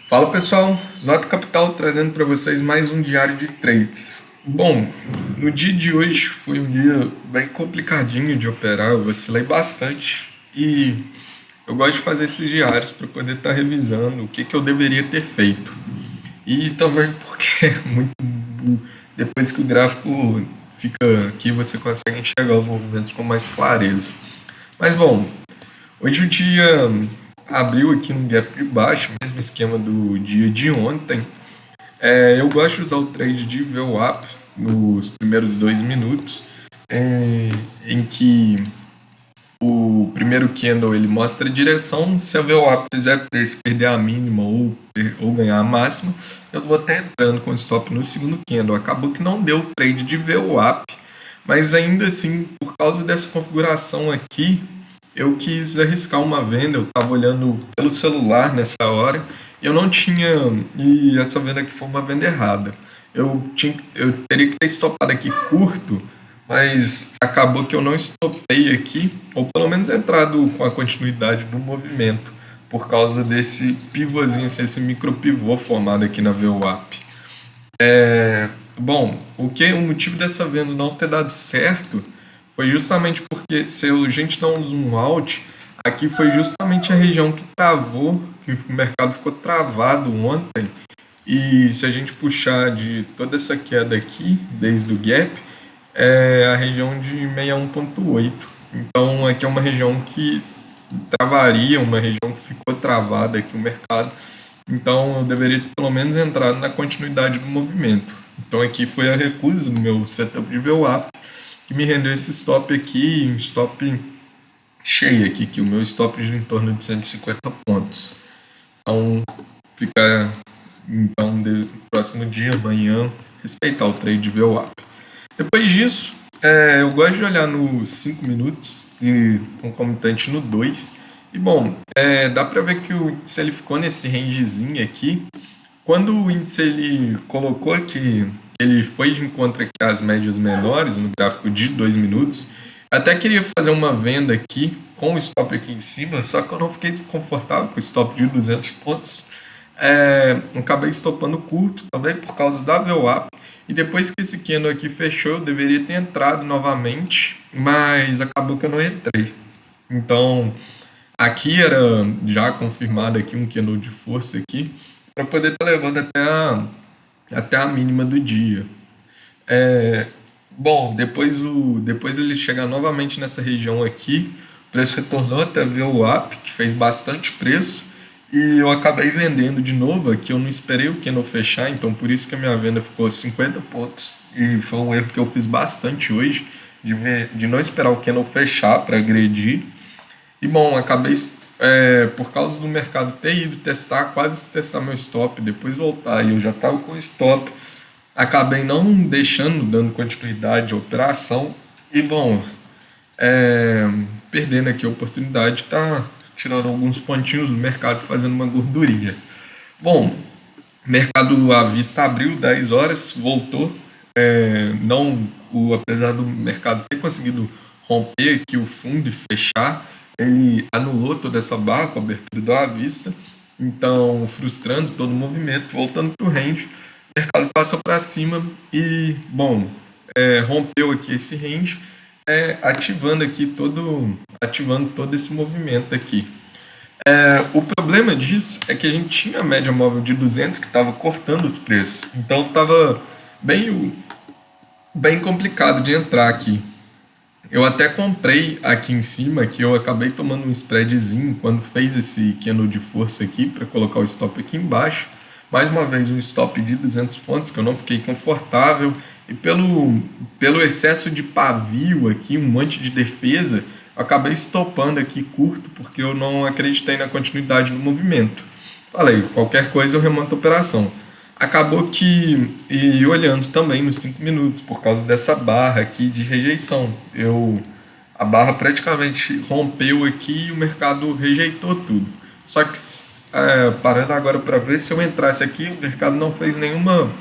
Fala pessoal, Zoto Capital trazendo para vocês mais um diário de trades. Bom, no dia de hoje foi um dia bem complicadinho de operar, eu vacilei bastante e eu gosto de fazer esses diários para poder estar revisando o que eu deveria ter feito. E também porque é muito depois que o gráfico fica aqui você consegue enxergar os movimentos com mais clareza. Mas bom, hoje o dia abriu aqui num gap de baixo, mesmo esquema do dia de ontem. Eu gosto de usar o trade de VWAP nos primeiros 2 minutos, em que o primeiro candle ele mostra a direção. Se a VWAP fizer perder a mínima ou ganhar a máxima, eu vou até entrando com stop no segundo candle. Acabou que não deu trade de VWAP, mas ainda assim, por causa dessa configuração aqui, eu quis arriscar uma venda. Eu estava olhando pelo celular nessa hora e eu não tinha, e essa venda aqui foi uma venda errada. Eu teria que ter estopado aqui curto, mas acabou que eu não estopei aqui, ou pelo menos entrado com a continuidade do movimento, por causa desse pivôzinho, esse micro pivô formado aqui na VWAP. Bom, o motivo dessa venda não ter dado certo foi justamente porque, se a gente dá um zoom out, aqui foi justamente a região que travou, que o mercado ficou travado ontem. E se a gente puxar de toda essa queda aqui, desde o gap, é a região de 61.8. Então aqui é uma região que travaria, uma região que ficou travada aqui o mercado. Então eu deveria ter pelo menos entrado na continuidade do movimento. Então aqui foi a recusa do meu setup de VWAP que me rendeu esse stop aqui, um stop cheio aqui, que o meu stop gira em torno de 150 pontos. Então fica no próximo dia, amanhã, respeitar o trade de VWAP. Depois disso, eu gosto de olhar nos 5 minutos e concomitante no 2. E bom, dá para ver que o índice ele ficou nesse rangezinho aqui. Quando o índice ele colocou que ele foi de encontro aqui às médias menores no gráfico de 2 minutos, até queria fazer uma venda aqui com o stop aqui em cima, só que eu não fiquei desconfortável com o stop de 200 pontos. Acabei estopando curto também por causa da VWAP. E depois que esse candle aqui fechou, eu deveria ter entrado novamente, mas acabou que eu não entrei. Então aqui era já confirmado aqui um candle de força aqui para poder estar levando até a mínima do dia. Bom, depois ele chegar novamente nessa região aqui, o preço retornou até a VWAP, que fez bastante preço, e eu acabei vendendo de novo aqui. Eu não esperei o candle fechar, então por isso que a minha venda ficou 50 pontos, e foi um erro que eu fiz bastante hoje, de não esperar o candle fechar para agredir. E bom, acabei, por causa do mercado ter ido quase testar meu stop, depois voltar, e eu já estava com o stop, acabei não dando continuidade à operação, e bom, perdendo aqui a oportunidade de estar tirando alguns pontinhos do mercado, fazendo uma gordurinha. Bom, mercado à vista abriu 10 horas, voltou, apesar do mercado ter conseguido romper aqui o fundo e fechar, ele anulou toda essa barra com a abertura do à vista, então frustrando todo o movimento, voltando para o range, o mercado passa para cima e, bom, rompeu aqui esse range, ativando todo esse movimento aqui. O problema disso é que a gente tinha a média móvel de 200 que estava cortando os preços, então estava bem complicado de entrar aqui. Eu até comprei aqui em cima, que eu acabei tomando um spreadzinho quando fez esse candle de força aqui para colocar o stop aqui embaixo. Mais uma vez um stop de 200 pontos que eu não fiquei confortável, e pelo excesso de pavio aqui, um monte de defesa, eu acabei estopando aqui curto porque eu não acreditei na continuidade do movimento. Falei, qualquer coisa eu remonto a operação. Acabou que, e olhando também nos 5 minutos, por causa dessa barra aqui de rejeição, a barra praticamente rompeu aqui e o mercado rejeitou tudo. Só que, parando agora para ver, se eu entrasse aqui, o mercado não fez nenhuma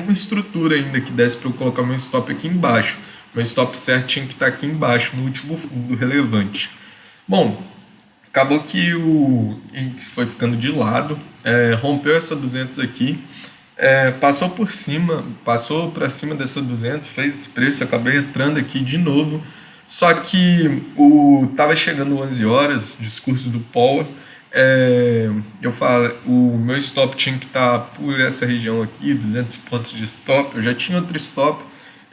estrutura ainda que desse para eu colocar meu stop aqui embaixo. Meu stop certo tinha que estar aqui embaixo, no último fundo relevante. Bom, acabou que o índice foi ficando de lado, rompeu essa 200 aqui, passou por cima, passou para cima dessa 200, fez esse preço, acabei entrando aqui de novo. Só que tava chegando 11 horas, discurso do Powell, eu falo, o meu stop tinha que estar por essa região aqui, 200 pontos de stop, eu já tinha outro stop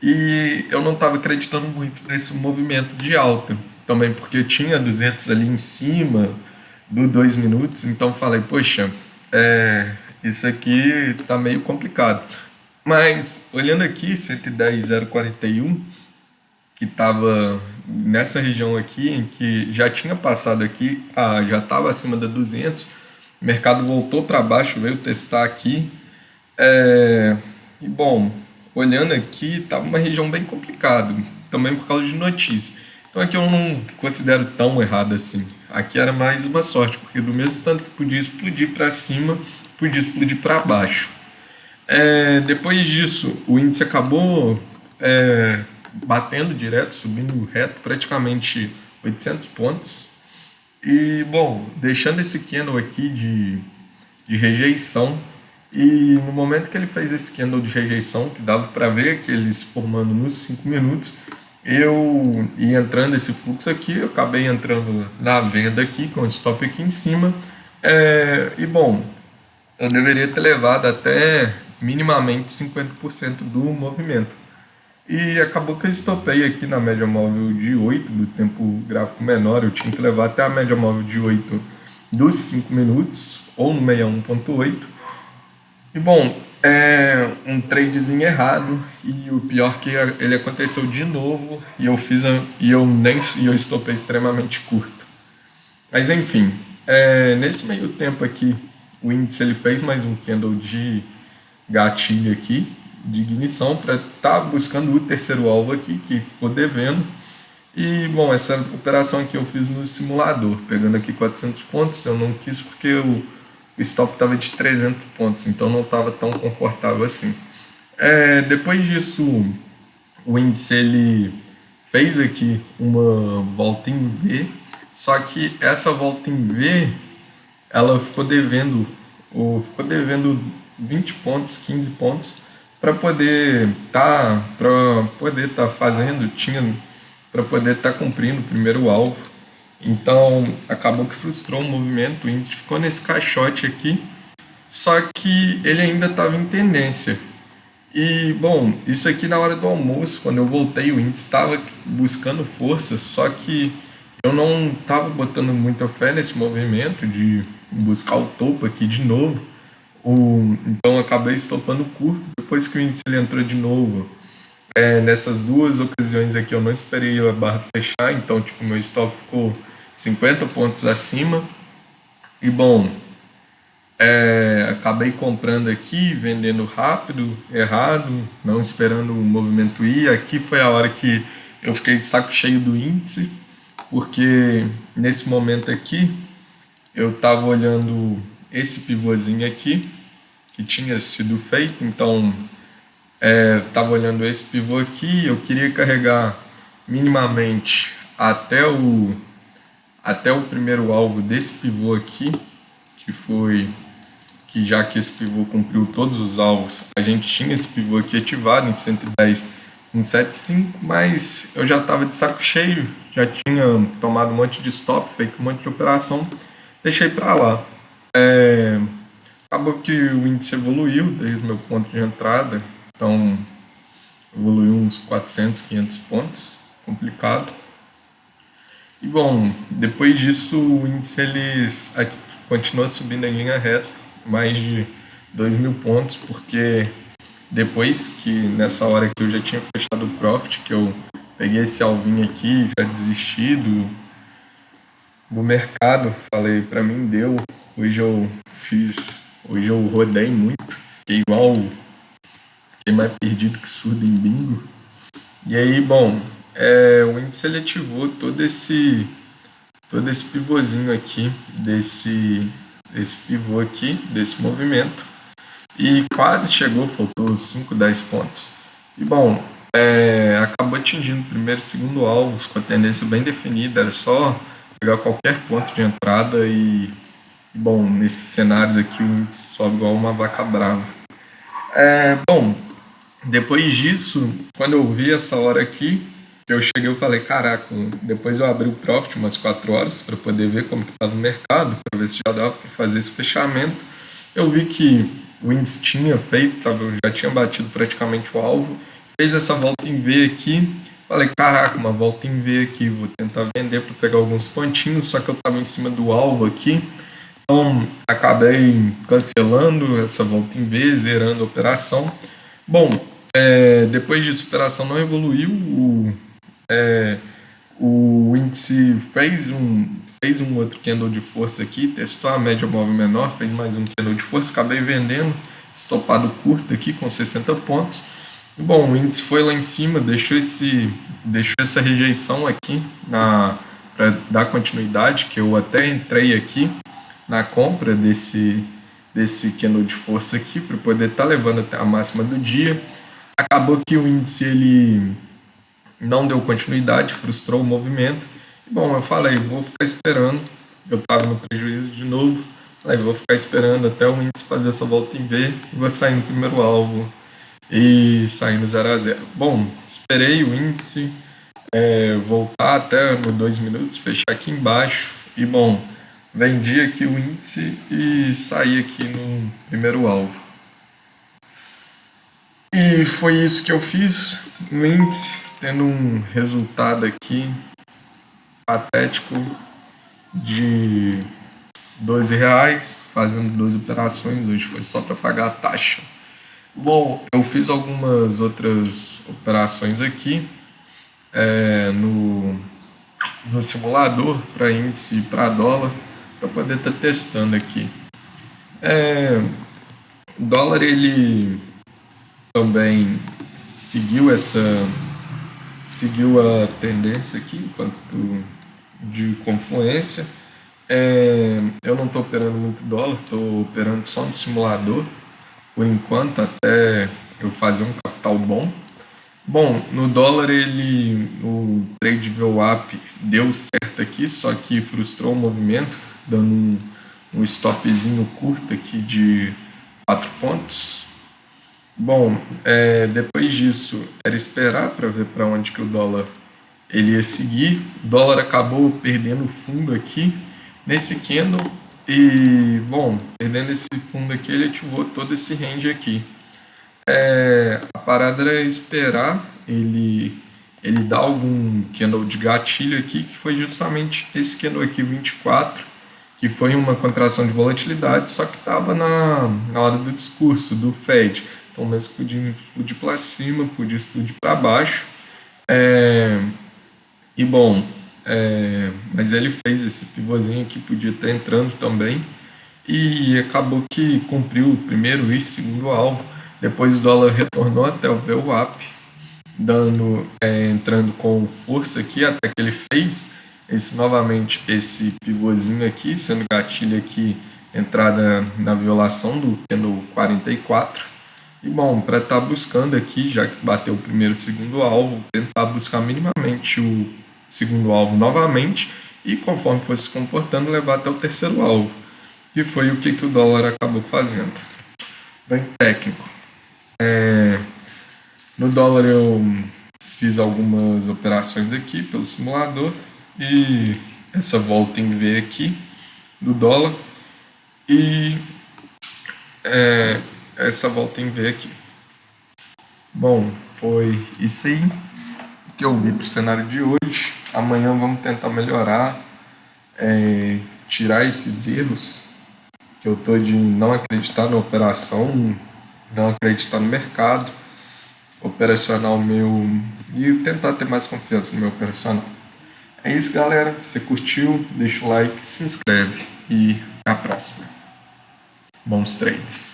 e eu não estava acreditando muito nesse movimento de alta, também porque eu tinha 200 ali em cima do 2 minutos, então falei, poxa, isso aqui tá meio complicado. Mas olhando aqui, 110,041, que estava nessa região aqui, em que já tinha passado aqui, já estava acima da 200, o mercado voltou para baixo, veio testar aqui. E bom, olhando aqui, estava uma região bem complicada, também por causa de notícia. Então aqui eu não considero tão errado assim. Aqui era mais uma sorte, porque do mesmo tanto que podia explodir para cima, podia explodir para baixo. Depois disso, o índice acabou batendo direto, subindo reto, praticamente 800 pontos. E, bom, deixando esse candle aqui de rejeição. E no momento que ele fez esse candle de rejeição, que dava para ver que eles formando nos 5 minutos, eu ia entrando esse fluxo aqui, eu acabei entrando na venda aqui, com o stop aqui em cima. E, bom, eu deveria ter levado até minimamente 50% do movimento. E acabou que eu estopei aqui na média móvel de 8 do tempo gráfico menor. Eu tinha que levar até a média móvel de 8 dos 5 minutos, ou no 61.8. E bom, um tradezinho errado. E o pior que ele aconteceu de novo. E eu estopei extremamente curto. Mas enfim, nesse meio tempo aqui, o índice ele fez mais um candle de gatilho aqui, de ignição, para estar buscando o terceiro alvo aqui, que ficou devendo. E, bom, essa operação aqui eu fiz no simulador, pegando aqui 400 pontos, eu não quis porque o stop estava de 300 pontos, então não estava tão confortável assim. Depois disso, o índice ele fez aqui uma volta em V, só que essa volta em V, ela ficou devendo 20 pontos, 15 pontos, para poder estar fazendo, para poder estar cumprindo o primeiro alvo. Então acabou que frustrou o movimento, o índice ficou nesse caixote aqui, só que ele ainda estava em tendência. E bom, isso aqui na hora do almoço, quando eu voltei, o índice estava buscando força, só que eu não estava botando muita fé nesse movimento de buscar o topo aqui de novo. Então acabei estopando curto. Depois que o índice ele entrou de novo, nessas duas ocasiões aqui eu não esperei a barra fechar, então tipo, meu stop ficou 50 pontos acima. E bom, acabei comprando aqui, vendendo rápido, errado, não esperando o movimento ir. Aqui foi a hora que eu fiquei de saco cheio do índice, porque nesse momento aqui eu estava olhando esse pivôzinho aqui que tinha sido feito, então estava olhando esse pivô aqui, eu queria carregar minimamente até o primeiro alvo desse pivô aqui, que já que esse pivô cumpriu todos os alvos, a gente tinha esse pivô aqui ativado em 110, 175, mas eu já estava de saco cheio, já tinha tomado um monte de stop, feito um monte de operação, deixei para lá. Acabou que o índice evoluiu desde o meu ponto de entrada, então evoluiu uns 400, 500 pontos, complicado. E bom, depois disso o índice ele continua subindo em linha reta, mais de 2.000 pontos, porque depois que nessa hora que eu já tinha fechado o profit, que eu peguei esse alvinho aqui, já desisti do mercado, falei, para mim deu, hoje eu rodei muito, fiquei mais perdido que surdo em bingo. E aí, bom, o índice ele ativou todo esse pivôzinho aqui, desse pivô aqui, desse movimento, e quase chegou, faltou 5, 10 pontos. E bom, acabou atingindo o primeiro e segundo alvos com a tendência bem definida, era só pegar qualquer ponto de entrada e, bom, nesses cenários aqui o índice sobe igual uma vaca brava. Bom, depois disso, quando eu vi essa hora aqui, eu cheguei e falei, caraca, depois eu abri o Profit umas 4 horas para poder ver como que estava o mercado, para ver se já dava para fazer esse fechamento. Eu vi que o índice tinha feito, já tinha batido praticamente o alvo, fez essa volta em V aqui, falei, caraca, uma volta em V aqui, vou tentar vender para pegar alguns pontinhos, só que eu estava em cima do alvo aqui, então acabei cancelando essa volta em V, zerando a operação. Bom, depois disso a operação não evoluiu, o índice fez um outro candle de força aqui, testou a média móvel menor, fez mais um candle de força, acabei vendendo, estopado curto aqui com 60 pontos. Bom, o índice foi lá em cima, deixou essa rejeição aqui para dar continuidade, que eu até entrei aqui na compra desse candle de força aqui, para poder estar levando até a máxima do dia. Acabou que o índice ele não deu continuidade, frustrou o movimento. Bom, eu falei, vou ficar esperando. Eu estava no prejuízo de novo. Falei, vou ficar esperando até o índice fazer essa volta em V e vou sair no primeiro alvo e sair no 0 a 0. Bom, esperei o índice voltar até no 2 minutos, fechar aqui embaixo e, bom, vendi aqui o índice e saí aqui no primeiro alvo. E foi isso que eu fiz. O índice tendo um resultado aqui patético de R$12, fazendo 12 operações, hoje foi só para pagar a taxa. Bom, eu fiz algumas outras operações aqui no simulador para índice e para dólar, para poder estar testando aqui. O dólar ele também seguiu a tendência aqui enquanto de confluência. Eu não estou operando muito dólar, estou operando só no simulador por enquanto, até eu fazer um capital bom. Bom, no dólar o trade VWAP deu certo aqui, só que frustrou o movimento, dando um stopzinho curto aqui de 4 pontos. Bom, depois disso era esperar para ver para onde que o dólar ele ia seguir. O dólar acabou perdendo fundo aqui nesse candle e, bom, perdendo esse fundo aqui, ele ativou todo esse range aqui. A parada era esperar ele dar algum candle de gatilho aqui, que foi justamente esse candle aqui, 24, que foi uma contração de volatilidade, só que estava na hora do discurso do Fed. Então, mesmo podia explodir para cima, podia explodir para baixo. E bom, mas ele fez esse pivôzinho aqui, podia estar entrando também. E acabou que cumpriu o primeiro e segundo alvo. Depois o dólar retornou até o VWAP, entrando com força aqui, até que ele fez novamente esse pivôzinho aqui, sendo gatilho aqui, entrada na violação do candle 44. E bom, para estar buscando aqui, já que bateu o primeiro e segundo alvo, tentar buscar minimamente o segundo alvo novamente e conforme fosse se comportando, levar até o terceiro alvo, que foi o que o dólar acabou fazendo. Bem técnico. No dólar eu fiz algumas operações aqui pelo simulador e essa volta em V aqui do dólar e essa volta em V aqui. Bom, foi isso aí que eu vi para o cenário de hoje. Amanhã vamos tentar melhorar, tirar esses erros que eu tô de não acreditar na operação, não acreditar no mercado operacional meu e tentar ter mais confiança no meu operacional. É isso, galera. Se você curtiu, deixa o like, se inscreve e até a próxima. Bons trades.